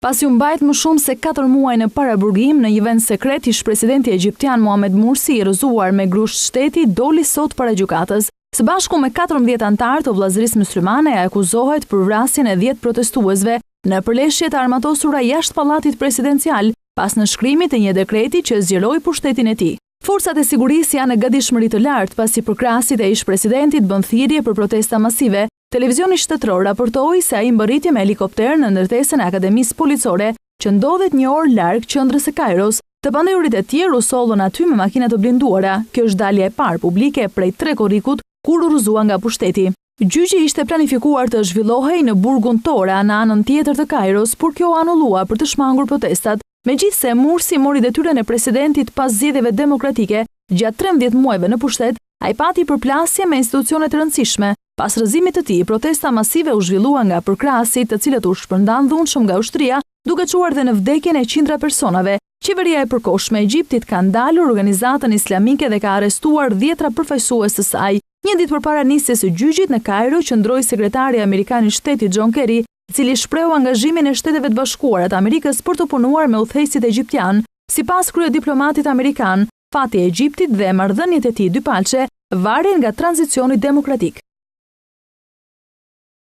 Pasi u mbajt më shumë se 4 muaj në paraburgim në një vend sekret, ish presidenti egjiptian Mohamed Mursi, i rrëzuar me grusht shteti, doli sot para gjykatës. Së bashku me 14 anëtar të vllazërisë myslimane, ai akuzohet për vrasjen e 10 protestuesve në përleshje të armatosura jashtë pallatit presidencial, pas nënshkrimit të një dekreti që zgjeroi pushtetin e tij. Forcat e sigurisë janë në gatishmëri të lartë pasi përkrahasit e ish presidentit bën thirrje për protesta masive. Televizioni shtetëror raportoi se ai mbërriti me helikopter në ndërtesën e Akademisë Policore, që ndodhet një orë larg qendrës së Kairos. Të pandehurit e tjerë u sollën aty me makina të blinduara. Kjo është dalja e parë publike prej 3 korrikut kur u rrëzua nga pushteti. Gjyqi ishte planifikuar të zhvillohej në burgun Tora, në anën tjetër të Kairos, por kjo anullua për të shmangur protestat. Megjithse Mursi mori detyrën e presidentit pas zgjedhjeve demokratike gjatë 13 muajve në pushtet, ai pati përplasje me institucione të rëndësishme. Pas rrëzimit të tij, protesta masive u zhvillua nga përkrahasit, të cilët u shpërndan dhunshëm nga ushtria, duke çuar dhe në vdekjen e qindra personave. Qeveria e përkohshme e Egjiptit ka ndalur organizatën islamike dhe ka arrestuar 10 përfaqësues të saj. Një ditë përpara nisjes së gjyqit në Kairo, qëndroi sekretari amerikan i shtetit John Kerry, i cili shprehu angazhimin e Shteteve të Bashkuara të Amerikës për të punuar me udhëheqësit egjiptian. Sipas kryediplomatit amerikan, fati i Egjiptit dhe marrëdhëniet e tij dypalçe varen nga tranzicioni demokratik.